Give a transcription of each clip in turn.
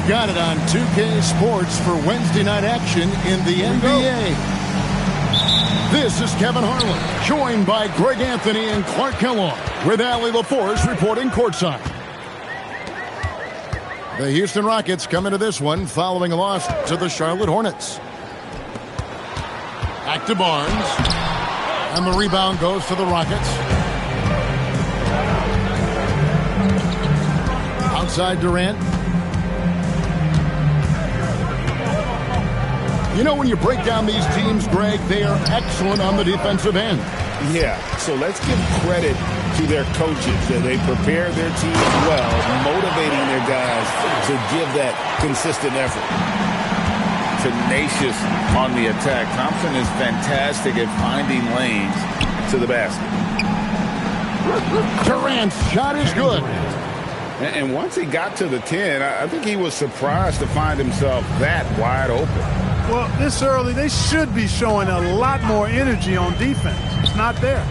You've got it on 2K Sports for Wednesday night action in the NBA. This is Kevin Harlan, joined by Greg Anthony and Clark Kellogg, with Allie LaForce reporting courtside. The Houston Rockets come into this one following a loss to the Charlotte Hornets. Back to Barnes. And the rebound goes to the Rockets. Outside Durant. You know, when you break down these teams, Greg, they are excellent on the defensive end. Yeah, so let's give credit to their coaches. They prepare their teams well, motivating their guys to give that consistent effort. Tenacious on the attack. Thompson is fantastic at finding lanes to the basket. Durant's shot is good. And once he got to the 10, I think he was surprised to find himself that wide open. Well, this early, they should be showing a lot more energy on defense. It's not there.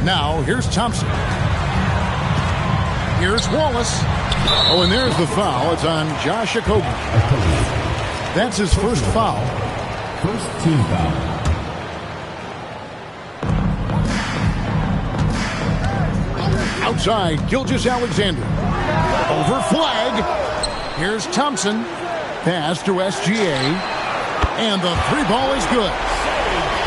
Now, here's Thompson. Here's Wallace. Oh, and there's the foul. It's on Josh Okogie. That's his first foul. First team foul. Outside, Gilgeous-Alexander. Over flag. Here's Thompson. Pass to SGA. And the three ball is good.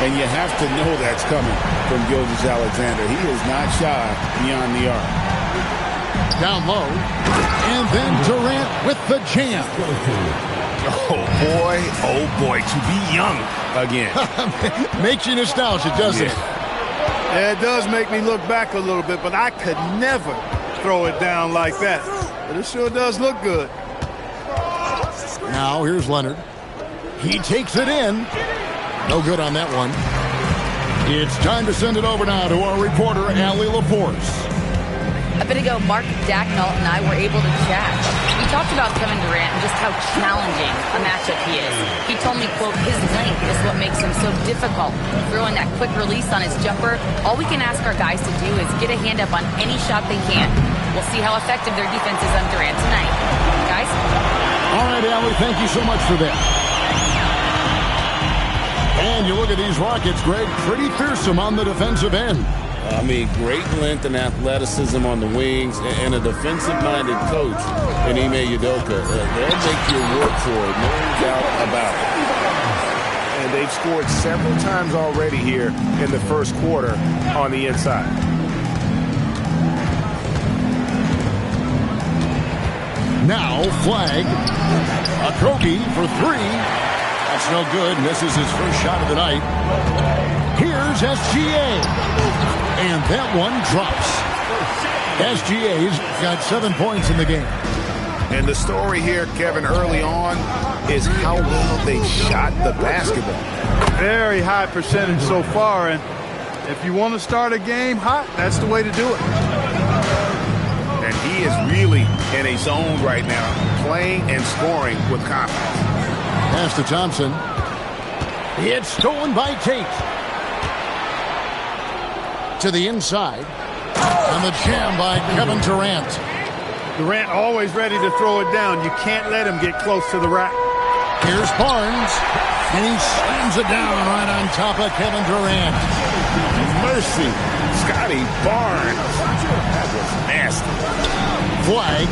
And you have to know that's coming from Gilgeous-Alexander. He is not shy beyond the arc. Down low. And then Durant with the jam. Oh boy, to be young again. Makes you nostalgic, doesn't it? Yeah, it does make me look back a little bit, but I could never throw it down like that. But it sure does look good. Now here's Leonard. He takes it in. No good on that one. It's time to send it over now to our reporter, Allie LaForce. A bit ago, Mark Dacknall and I were able to chat. We talked about Kevin Durant and just how challenging a matchup he is. He told me, quote, his length is what makes him so difficult. Throwing that quick release on his jumper, all we can ask our guys to do is get a hand up on any shot they can. We'll see how effective their defense is on Durant tonight. Guys? All right, Allie, thank you so much for that. And you look at these Rockets, Greg, pretty fearsome on the defensive end. I mean, great length and athleticism on the wings, and a defensive-minded coach in Ime Udoka. They'll make you work for it, no doubt about it. And they've scored several times already here in the first quarter on the inside. Now, flag. Okogie for three. That's no good. Misses his first shot of the night. Here's SGA. And that one drops. SGA's got 7 points in the game. And the story here, Kevin, early on is how well they shot the basketball. Very high percentage so far, and if you want to start a game hot, that's the way to do it. And he is really in a zone right now, playing and scoring with confidence. Pass to Thompson. It's stolen by Tate. To the inside. And the jam by Kevin Durant. Durant always ready to throw it down. You can't let him get close to the rack. Here's Barnes. And he slams it down right on top of Kevin Durant. Mercy. Scotty Barnes. That was nasty. Flag.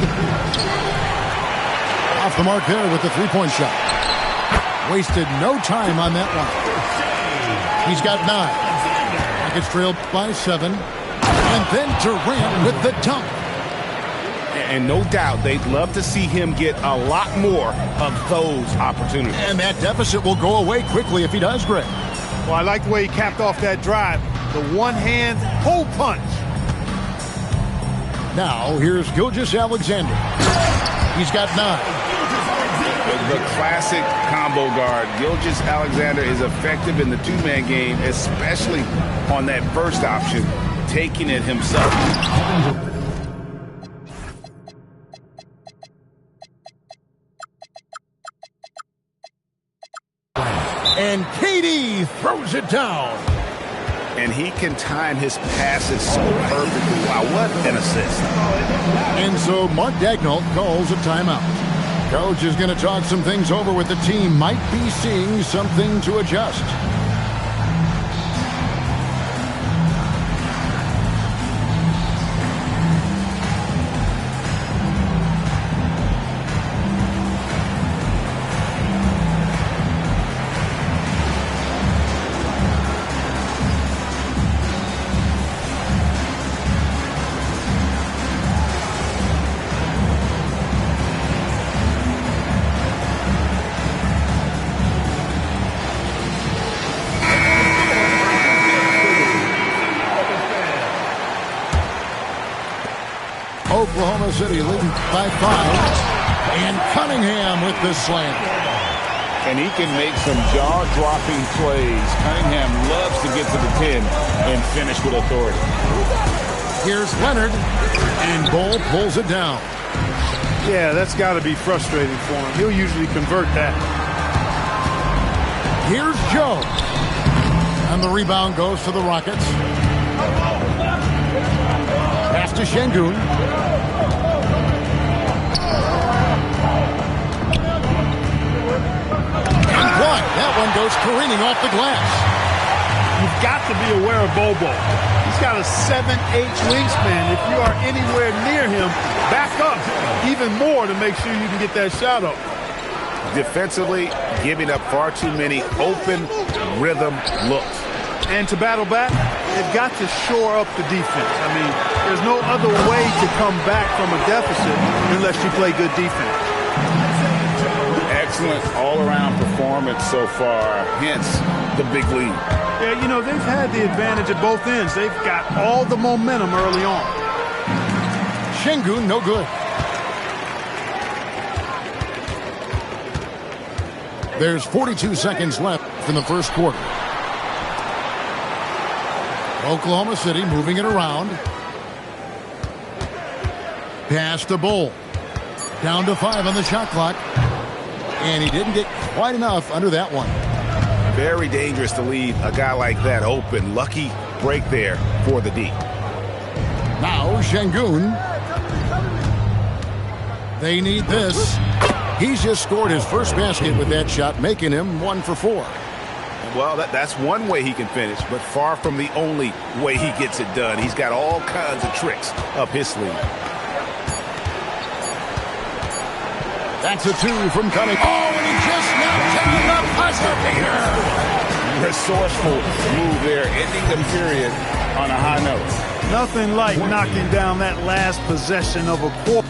Off the mark there with the three-point shot. Wasted no time on that one. He's got 9. Rockets trailed by 7. And then Durant with the dunk. And no doubt they'd love to see him get a lot more of those opportunities. And that deficit will go away quickly if he does, Greg. Well, I like the way he capped off that drive. The one-hand hole punch. Now, here's Gilgeous-Alexander. He's got 9. The classic combo guard. Gilgeous-Alexander is effective in the two-man game, especially on that first option, taking it himself. And KD throws it down. and he can time his passes so perfectly. Wow, what an assist. And so Mark Daigneault calls a timeout. Coach is going to talk some things over with the team. Might be seeing something to adjust. Oklahoma City leading by 5. And Cunningham with the slam. And he can make some jaw-dropping plays. Cunningham loves to get to the 10 and finish with authority. Here's Leonard, and Bull pulls it down. Yeah, that's got to be frustrating for him. He'll usually convert that. Here's Joe. And the rebound goes to the Rockets. Pass to Şengün. And blocked. That one goes careening off the glass. You've got to be aware of Bobo. He's got a 7'8" wingspan. If you are anywhere near him, back up even more to make sure you can get that shot up. Defensively, giving up far too many open rhythm looks. And to battle back, they've got to shore up the defense. I mean, there's no other way to come back from a deficit unless you play good defense. Excellent all-around performance so far, hence the big lead. Yeah, you know, they've had the advantage at both ends. They've got all the momentum early on. Şengün, no good. There's 42 seconds left in the first quarter. Oklahoma City moving it around. Pass to Bull. Down to 5 on the shot clock. And he didn't get quite enough under that one. Very dangerous to leave a guy like that open. Lucky break there for the D. Now Şengün. They need this. He's just scored his first basket with that shot, making him 1 for 4. Well, that's one way he can finish, but far from the only way he gets it done. He's got all kinds of tricks up his sleeve. That's a 2 from Cunningham. Oh, and he just knocked down the buzzer beater. Resourceful move there, ending the period on a high note. Nothing like knocking down that last possession of a quarter.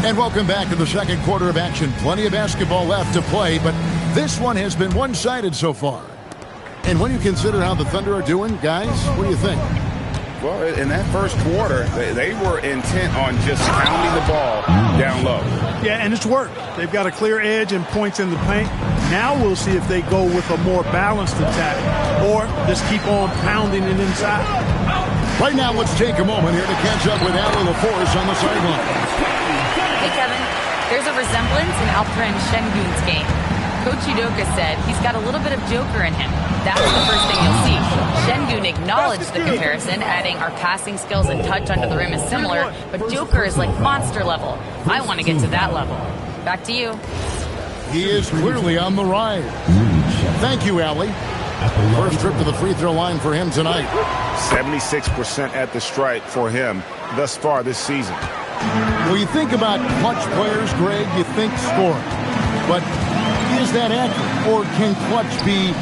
And welcome back to the second quarter of action. Plenty of basketball left to play, but this one has been one-sided so far. And when you consider how the Thunder are doing, guys, what do you think? Well, in that first quarter, they were intent on just pounding the ball down low. Yeah, and it's worked. They've got a clear edge and points in the paint. Now we'll see if they go with a more balanced attack or just keep on pounding it inside. Right now, let's take a moment here to catch up with Allie LaForce on the sideline. Hey, Kevin. There's a resemblance in Alperen Şengün's game. Coach Udoka said he's got a little bit of Joker in him. That's the first thing you'll see. Şengün acknowledged the comparison, adding our passing skills and touch under the rim is similar, but Joker is like monster level. I want to get to that level. Back to you. He is clearly on the rise. Thank you, Allie. First trip to the free throw line for him tonight. 76% at the stripe for him thus far this season. Well, you think about clutch players, Greg, you think scoring. But is that accurate? Or can clutch be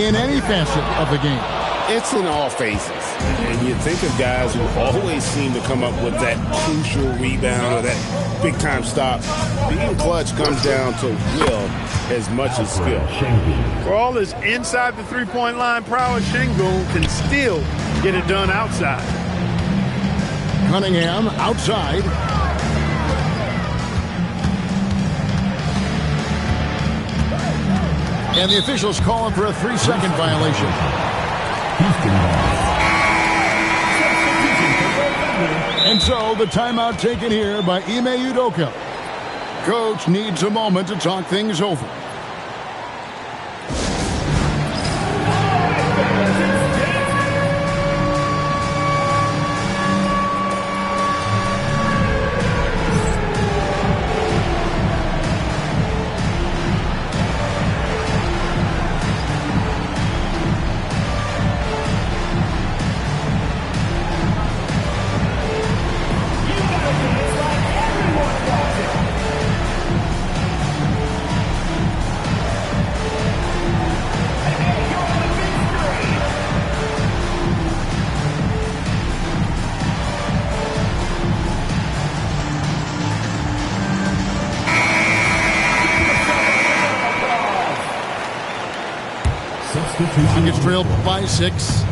in any facet of the game? It's in all phases. And you think of guys who always seem to come up with that crucial rebound or that big-time stop. Being clutch comes down to will as much as skill. For all his inside the three-point line prowess, Şengün can still get it done outside. Cunningham outside. And the officials calling for a 3-second violation. And so the timeout taken here by Ime Udoka. Coach needs a moment to talk things over. Gets trailed by 6.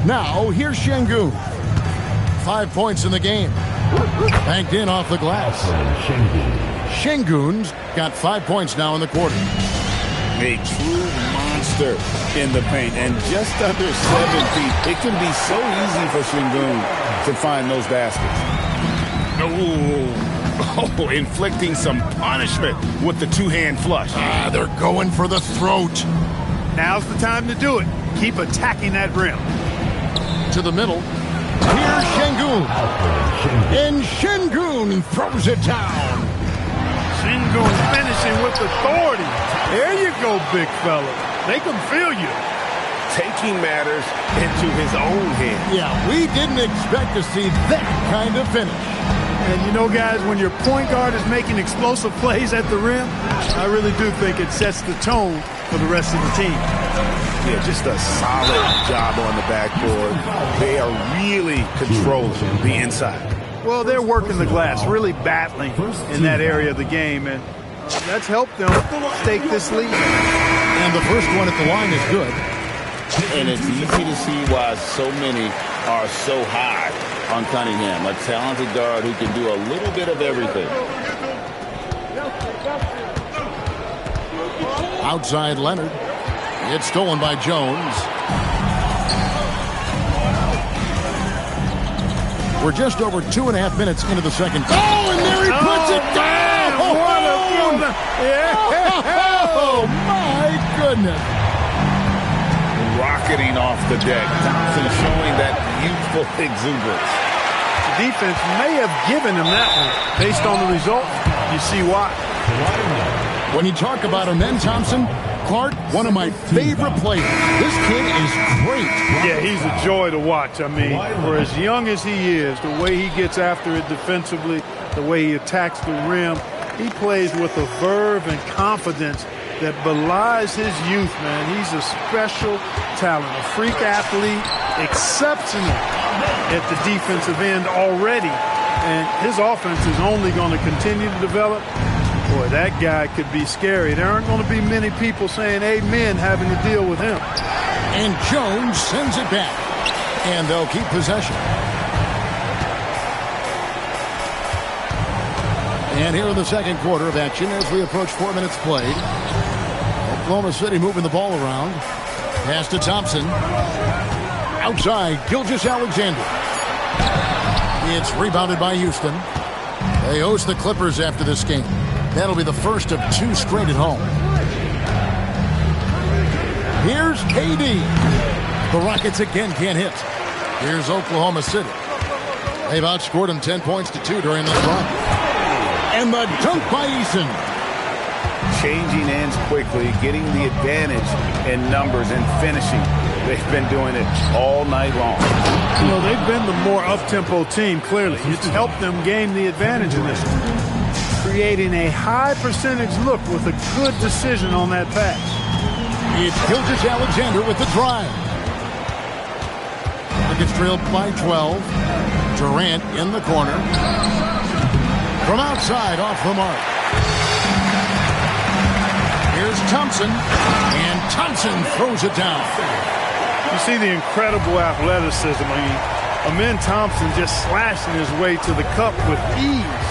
Now, here's Şengün. 5 points in the game. Banked in off the glass. Şengün's got 5 points now in the quarter. A true monster in the paint. And just under 7 feet, it can be so easy for Şengün to find those baskets. Oh, inflicting some punishment with the two-hand flush. They're going for the throat. Now's the time to do it. Keep attacking that rim. To the middle. Here's Şengün. And Şengün throws it down. Şengün finishing with authority. There you go, big fella. They can feel you. Taking matters into his own hands. Yeah, we didn't expect to see that kind of finish. And you know, guys, when your point guard is making explosive plays at the rim, I really do think it sets the tone for the rest of the team. Yeah, just a solid job on the backboard. They are really controlling the inside. Well, they're working the glass, really battling in that area of the game, and that's helped them take this lead. And the first one at the line is good. And it's easy to see why so many are so high on Cunningham, a talented guard who can do a little bit of everything. Outside Leonard. It's stolen by Jones. We're just over 2.5 minutes into the second. Oh, and there he puts it down! Oh, my goodness. Rocketing off the deck. Thompson showing that youthful exuberance. The defense may have given him that one. Based on the result, you see why. When you talk about Amen Thompson, Clark, one of my favorite players. This kid is great. Yeah, he's a joy to watch. I mean, for as young as he is, the way he gets after it defensively, the way he attacks the rim, he plays with a verve and confidence that belies his youth, man. He's a special talent, a freak athlete, exceptional at the defensive end already. And his offense is only going to continue to develop. Boy, that guy could be scary. There aren't going to be many people saying amen having to deal with him. And Jones sends it back. And they'll keep possession. And here in the second quarter of action as we approach 4 minutes played. Oklahoma City moving the ball around. Pass to Thompson. Outside, Gilgeous-Alexander. It's rebounded by Houston. They host the Clippers after this game. That'll be the first of 2 straight at home. Here's KD. The Rockets again can't hit. Here's Oklahoma City. They've outscored them 10 points to 2 during this run. And the dunk by Eason. Changing ends quickly, getting the advantage in numbers and finishing. They've been doing it all night long. You know, they've been the more up-tempo team, clearly. It's helped them gain the advantage in this one. Creating a high percentage look with a good decision on that pass. It's Gilgeous-Alexander with the drive. Gets trailed by 12. Durant in the corner. From outside, off the mark. Here's Thompson. And Thompson throws it down. You see the incredible athleticism. I mean, Amen Thompson just slashing his way to the cup with ease.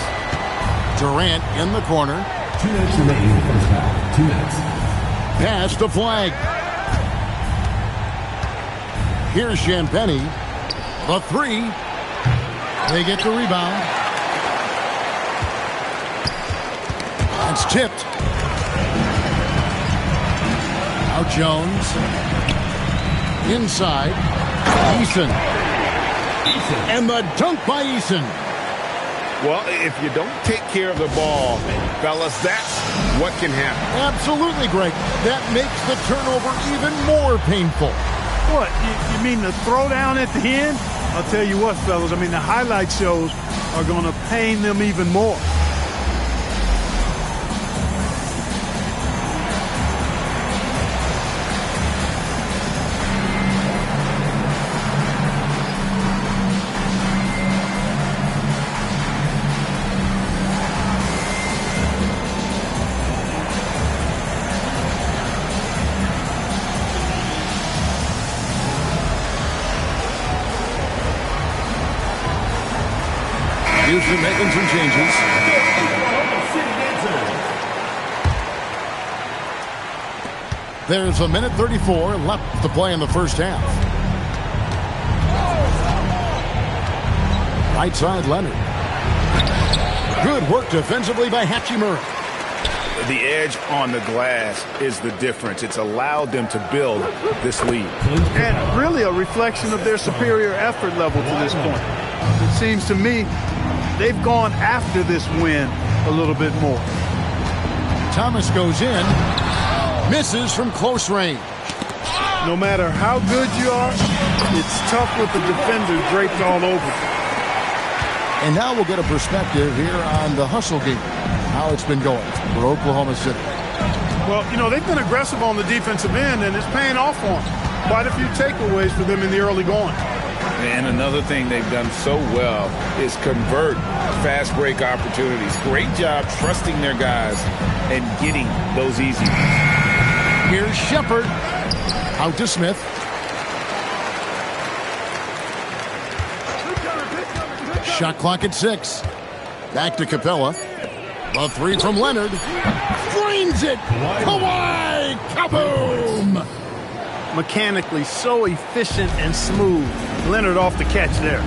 Durant in the corner. 2 minutes remaining in the first half. 2 minutes. Pass to Flag. Here's Champagnie. The 3. They get the rebound. It's tipped. Now Jones. Inside. Eason. And the dunk by Eason. Well, if you don't take care of the ball, fellas, that's what can happen. Absolutely, Greg. That makes the turnover even more painful. What? You mean the throwdown at the end? I'll tell you what, fellas. I mean, the highlight shows are going to pain them even more. Houston making some changes. There's a minute 34 left to play in the first half. Right side, Leonard. Good work defensively by Hachimura. The edge on the glass is the difference. It's allowed them to build this lead. And really a reflection of their superior effort level to this point. It seems to me they've gone after this win a little bit more. Thomas goes in. Misses from close range. No matter how good you are, it's tough with the defender draped all over. And now we'll get a perspective here on the hustle game, how it's been going for Oklahoma City. Well, you know, they've been aggressive on the defensive end, and it's paying off for them. Quite a few takeaways for them in the early going. And another thing they've done so well is convert fast break opportunities. Great job trusting their guys and getting those easy ones. Here's Shepard. Out to Smith. Shot clock at 6. Back to Capella. The three from Leonard. Drains it. Kawhi. Kaboom. Mechanically so efficient and smooth. Leonard off the catch there.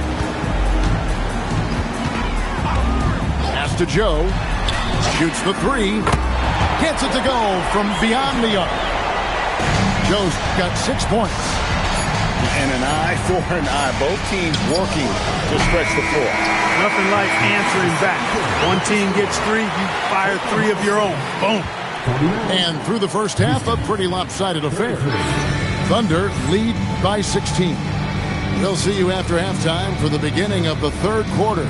Pass to Joe. Shoots the three. Gets it to go from beyond the arc. Joe's got 6 points. And an eye for an eye. Both teams working to stretch the floor. Nothing like answering back. One team gets 3, you fire 3 of your own. Boom. And through the first half, a pretty lopsided affair. Thunder lead by 16. We'll see you after halftime for the beginning of the third quarter.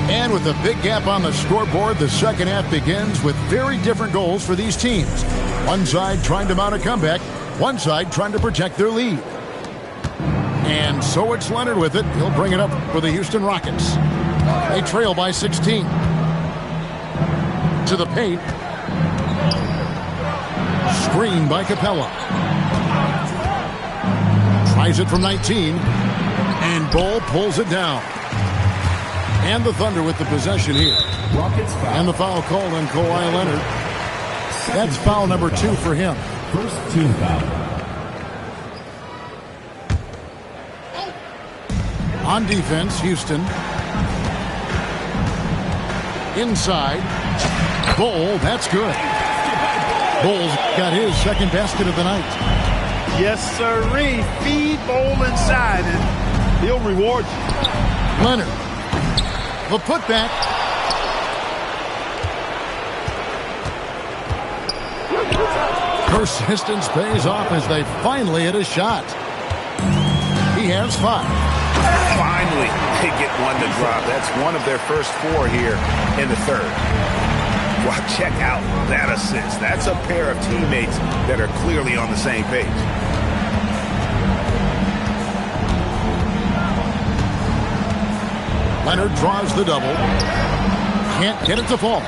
And with a big gap on the scoreboard, the second half begins with very different goals for these teams. One side trying to mount a comeback, one side trying to protect their lead. And so it's Leonard with it. He'll bring it up for the Houston Rockets. They trail by 16. To the paint. Screen by Capella. Tries it from 19. And Bull pulls it down. And the Thunder with the possession here. And the foul called on Kawhi Leonard. That's foul number 2 for him. First team foul. On defense, Houston. Inside. Bull, that's good. Bull's got his second basket of the night. Yes, sirree. Feed Bull inside, and he'll reward you. Leonard. The putback. Persistence pays off as they finally hit a shot. He has 5. Finally, they get one to drop. That's one of their first 4 here in the third. Well, check out that assist. That's a pair of teammates that are clearly on the same page. Leonard draws the double. Can't get it to fall.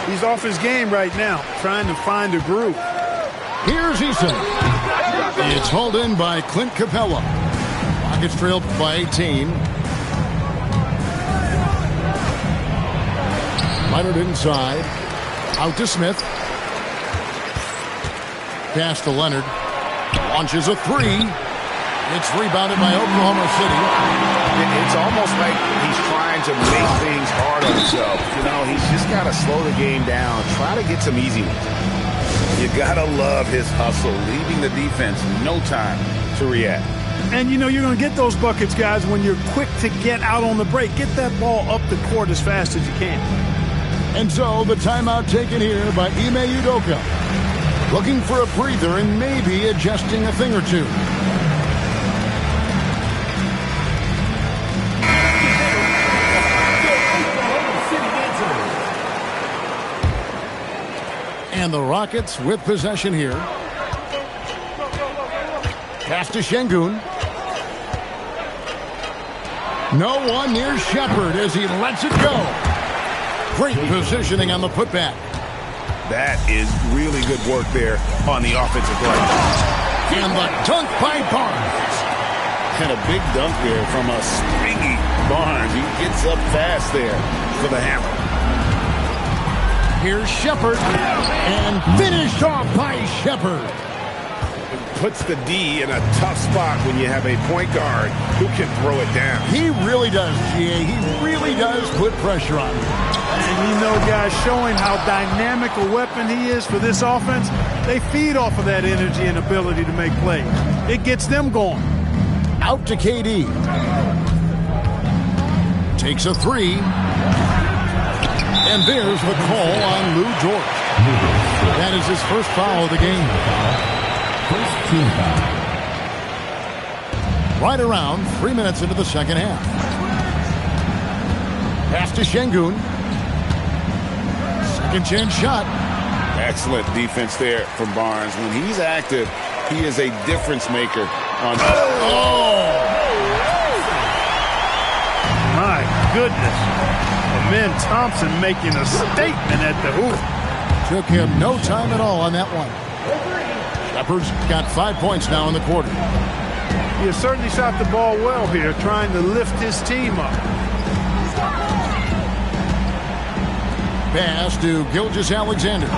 He's off his game right now, trying to find a groove. Here's Eason. It's hauled in by Clint Capella. Rockets trailed by 18. Leonard inside. Out to Smith. Pass to Leonard. Launches a 3. It's rebounded by Oklahoma City. It's almost like he's trying to make things hard on himself. You know, he's just got to slow the game down. Try to get some easy ones. You got to love his hustle, leaving the defense no time to react. And, you know, you're going to get those buckets, guys, when you're quick to get out on the break. Get that ball up the court as fast as you can. And so the timeout taken here by Ime Udoka. Looking for a breather and maybe adjusting a thing or two. And the Rockets with possession here. Pass to Şengün. No one near Shepard as he lets it go. Great positioning on the putback. That is really good work there on the offensive glass. And the dunk by Barnes. And a big dunk there from a springy Barnes. He gets up fast there for the hammer. Here's Shepherd, and finished off by Shepherd. Puts the D in a tough spot when you have a point guard who can throw it down. He really does, GA. He really does put pressure on him. And you know, guys, showing how dynamic a weapon he is for this offense, they feed off of that energy and ability to make plays. It gets them going. Out to KD. Takes a three. And there's the call on Lou George. That is his first foul of the game. First team foul. Right around 3 minutes into the second half. Pass to Şengün. Second chance shot. Excellent defense there from Barnes. When he's active, he is a difference maker. My goodness. Amen Thompson making a statement at the hoop. Took him no time at all on that one. Shepherd's got 5 points now in the quarter. He has certainly shot the ball well here, trying to lift his team up. Pass to Gilgeous-Alexander.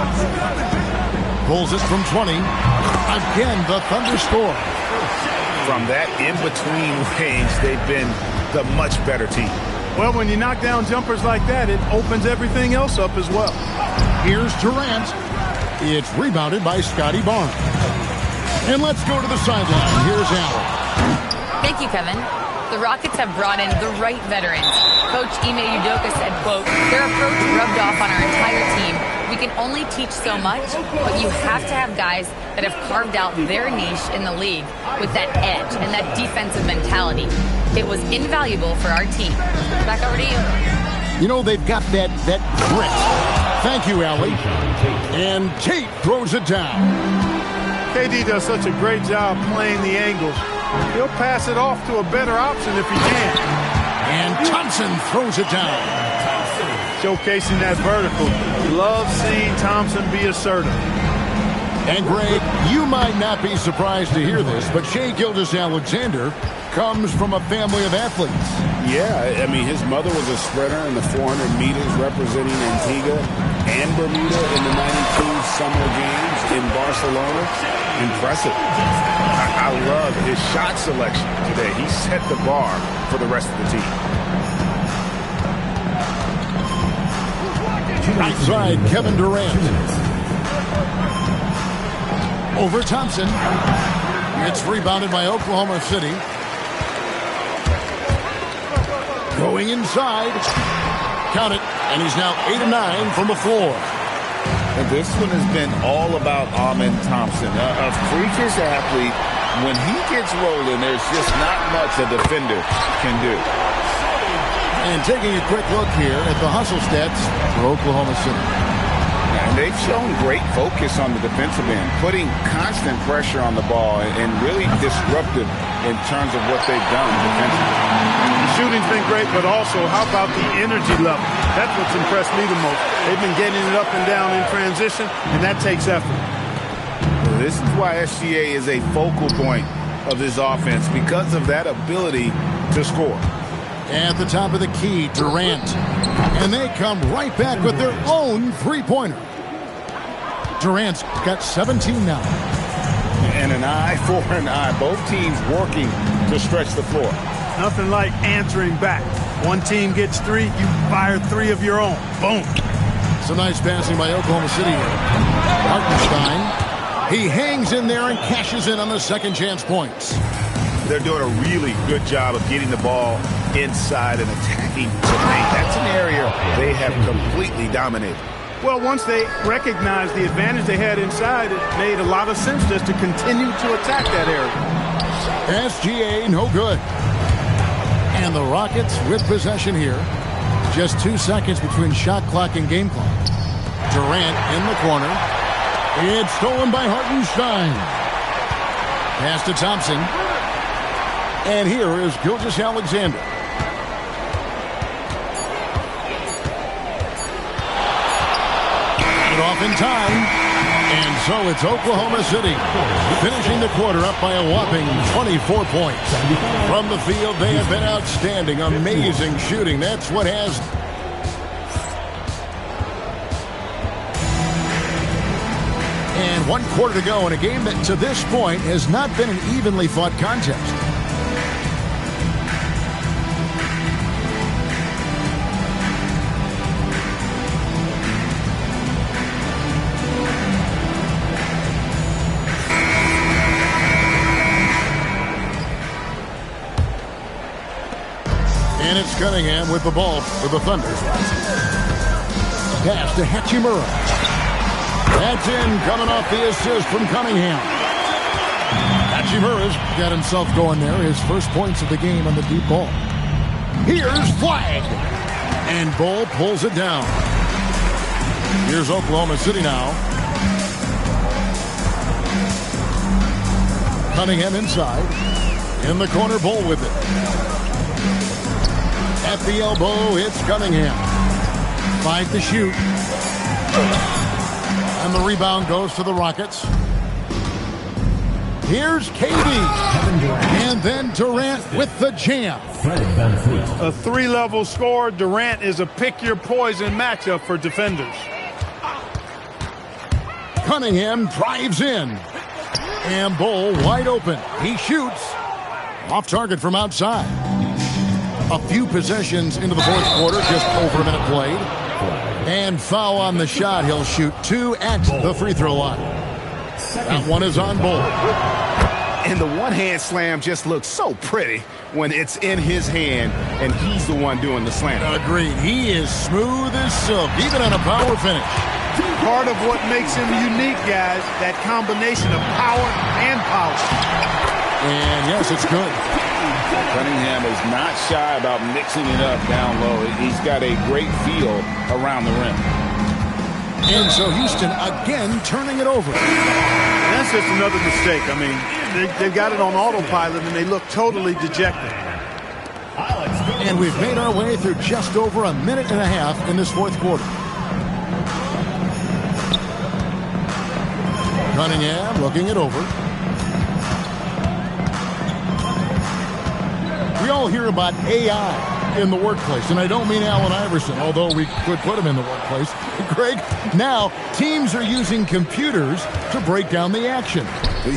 Pulls it from 20. Again, the Thunder score. From that in-between range, they've been the much better team. Well, when you knock down jumpers like that, it opens everything else up as well. Here's Durant. It's rebounded by Scotty Barnes. And let's go to the sideline. Here's Allen. Thank you, Kevin. The Rockets have brought in the right veterans. Coach Ime Udoka said, quote, their approach rubbed off on our entire team. We can only teach so much, but you have to have guys that have carved out their niche in the league with that edge and that defensive mentality. It was invaluable for our team. Back over to you. You know, they've got that grit. Thank you, Allie. And Tate throws it down. KD does such a great job playing the angles. He'll pass it off to a better option if he can. And Thompson throws it down. Showcasing that vertical. Love seeing Thompson be assertive. And Greg, you might not be surprised to hear this, but Shai Gilgeous-Alexander comes from a family of athletes. Yeah, I mean, his mother was a sprinter in the 400 meters representing Antigua and Bermuda in the 92 Summer Games in Barcelona. Impressive. I love his shot selection today. He set the bar for the rest of the team. Outside, Kevin Durant. Over Thompson. It's rebounded by Oklahoma City. Going inside. Count it. And he's now 8 of 9 from the floor. And this one has been all about Amen Thompson. A freakish athlete. When he gets rolling, there's just not much a defender can do. And taking a quick look here at the hustle stats for Oklahoma City. And they've shown great focus on the defensive end, putting constant pressure on the ball and really disruptive in terms of what they've done defensively. The shooting's been great, but also how about the energy level? That's what's impressed me the most. They've been getting it up and down in transition, and that takes effort. This is why SGA is a focal point of this offense, because of that ability to score. At the top of the key, Durant. And they come right back with their own three-pointer. Durant's got 17 now. And an eye for an eye. Both teams working to stretch the floor. Nothing like answering back. One team gets 3, you fire 3 of your own. Boom. Some nice passing by Oklahoma City here. Hartenstein. He hangs in there and cashes in on the second chance points. They're doing a really good job of getting the ball inside and attacking the paint. That's an area they have completely dominated. Well, once they recognized the advantage they had inside, it made a lot of sense just to continue to attack that area. SGA, no good. And the Rockets with possession here. Just 2 seconds between shot clock and game clock. Durant in the corner. It's stolen by Hartenstein. Pass to Thompson. And here is Gilgeous-Alexander. Got it off in time. And so it's Oklahoma City finishing the quarter up by a whopping 24 points. From the field, they have been outstanding. Amazing shooting. That's what has... And 1 quarter to go in a game that to this point has not been an evenly fought contest. And it's Cunningham with the ball for the Thunder. Pass to Hachimura. That's in, coming off the assist from Cunningham. Hachimura's got himself going there. His first points of the game on the deep ball. Here's Flagg. And Bull pulls it down. Here's Oklahoma City now. Cunningham inside. In the corner, Bull with it. At the elbow, it's Cunningham. 5 to shoot. And the rebound goes to the Rockets. Here's KD. And then Durant with the jam. A 3-level score. Durant is a pick-your-poison matchup for defenders. Cunningham drives in. And Bull wide open. He shoots. Off target from outside. A few possessions into the fourth quarter, just over a minute played. And foul on the shot. He'll shoot 2 at the free throw line. That one is on Bull. And the one-hand slam just looks so pretty when it's in his hand and he's the one doing the slam. Agreed. He is smooth as silk, even on a power finish. Part of what makes him unique, guys, that combination of power and power. And yes, it's good. Cunningham is not shy about mixing it up down low. He's got a great feel around the rim. And so Houston again turning it over. That's just another mistake. I mean, they've got it on autopilot and they look totally dejected. And we've made our way through just over a minute and a half in this fourth quarter. Cunningham looking it over. We all hear about AI in the workplace, and I don't mean Allen Iverson, although we could put him in the workplace. Greg, now teams are using computers to break down the action.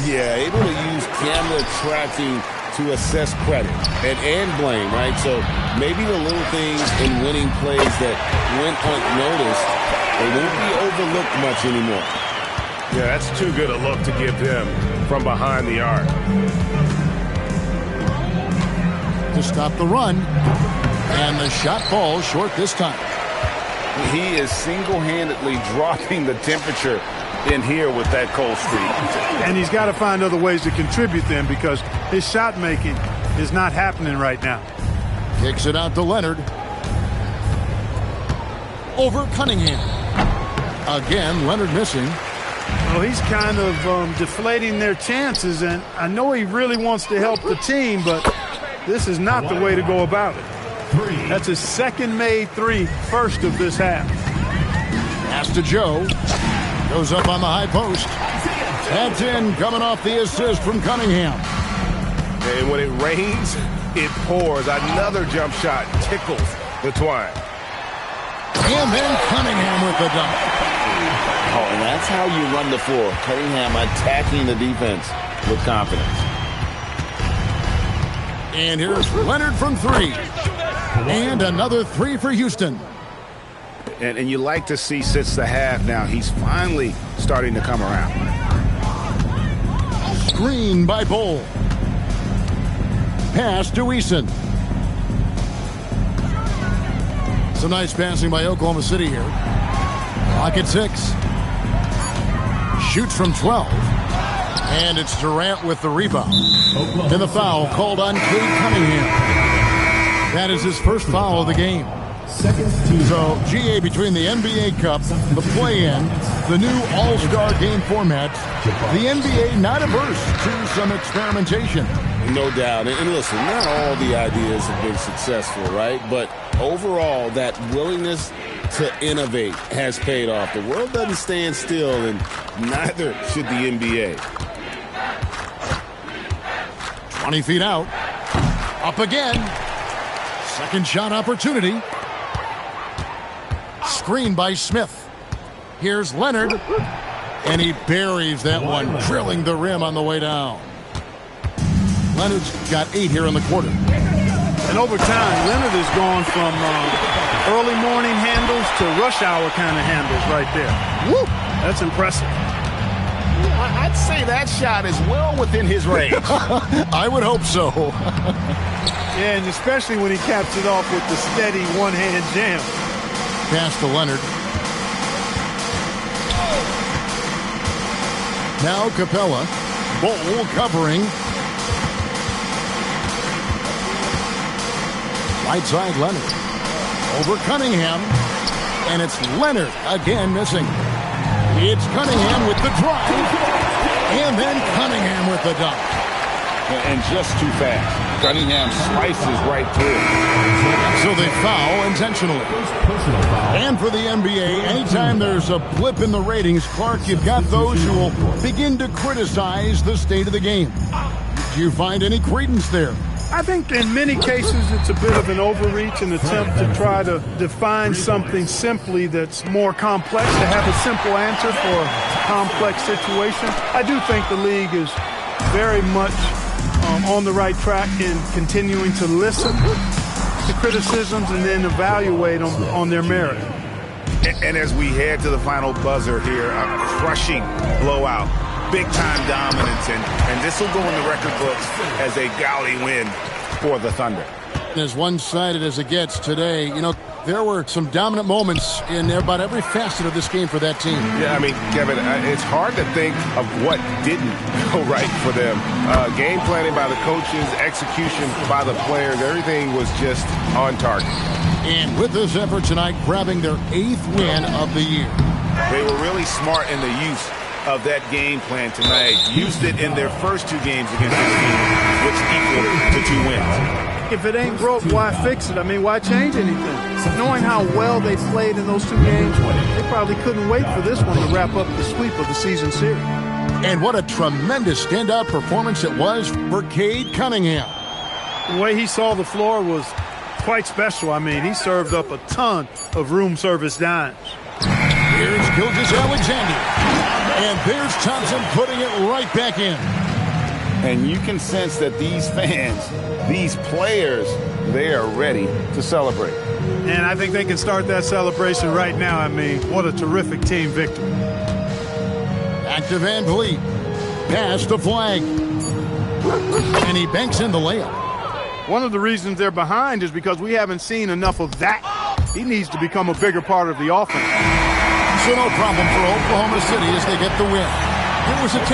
Yeah, able to use camera tracking to assess credit and blame, right? So maybe the little things in winning plays that went unnoticed, they won't be overlooked much anymore. Yeah, that's too good a look to give them from behind the arc. To stop the run, and the shot falls short this time. He is single-handedly dropping the temperature in here with that cold streak. And he's got to find other ways to contribute then because his shot making is not happening right now. Kicks it out to Leonard. Over Cunningham. Again, Leonard missing. Well, he's kind of deflating their chances, and I know he really wants to help the team, but this is not the way to go about it. That's his second made 3, first of this half. Pass to Joe. Goes up on the high post. That's in, coming off the assist from Cunningham. And when it rains, it pours. Another jump shot tickles the twine. And then Cunningham with the dunk. Oh, and that's how you run the floor. Cunningham attacking the defense with confidence. And here's Leonard from 3. And another 3 for Houston. And you like to see since the half now, he's finally starting to come around. Screen by Bull. Pass to Eason. Some nice passing by Oklahoma City here. Clock at 6. Shoots from 12. And it's Durant with the rebound. And the foul called on Cade Cunningham. That is his first foul of the game. So, GA, between the NBA Cup, the play-in, the new All-Star game format, the NBA not averse to some experimentation. No doubt. And listen, not all the ideas have been successful, right? But overall, that willingness to innovate has paid off. The world doesn't stand still, and neither should the NBA. 20 feet out. Up again. Second shot opportunity. Screen by Smith. Here's Leonard. And he buries that one, drilling the rim on the way down. Leonard's got 8 here in the quarter. And over time, Leonard has gone from early morning handles to rush hour kind of handles right there. Woo! That's impressive. I'd say that shot is well within his range. I would hope so. Yeah, and especially when he caps it off with the steady one-hand jam. Pass to Leonard. Now Capella. Ball covering. Right side Leonard. Over Cunningham. And it's Leonard again missing. It's Cunningham with the drive. And then Cunningham with the dunk. And just too fast. Cunningham slices right through. So they foul intentionally. And for the NBA, anytime there's a blip in the ratings, Clark, you've got those who will begin to criticize the state of the game. Do you find any credence there? I think in many cases it's a bit of an overreach, an attempt to try to define something simply that's more complex, to have a simple answer for a complex situation. I do think the league is very much on the right track in continuing to listen to criticisms and then evaluate them on their merit. And as we head to the final buzzer here, a crushing blowout. Big-time dominance, and this will go in the record books as a gaudy win for the Thunder. As one-sided as it gets today, you know, there were some dominant moments in about every facet of this game for that team. Yeah, I mean, Kevin, it's hard to think of what didn't go right for them. Game planning by the coaches, execution by the players, everything was just on target. And with this effort tonight, grabbing their 8th win of the year. They were really smart in the use of that game plan tonight. Used it in their first 2 games against this team, which equaled to 2 wins. If it ain't broke, why fix it? I mean, why change anything? Knowing how well they played in those 2 games, they probably couldn't wait for this one to wrap up the sweep of the season series. And what a tremendous standout performance it was for Cade Cunningham. The way he saw the floor was quite special. I mean, he served up a ton of room service dimes. Here's Gilgeous-Alexander. And there's Thompson putting it right back in. And you can sense that these fans, these players, they are ready to celebrate. And I think they can start that celebration right now. I mean, what a terrific team victory. Back to Van Vliet. Pass to Flag. And he banks in the layup. One of the reasons they're behind is because we haven't seen enough of that. He needs to become a bigger part of the offense. So no problem for Oklahoma City as they get the win. It was a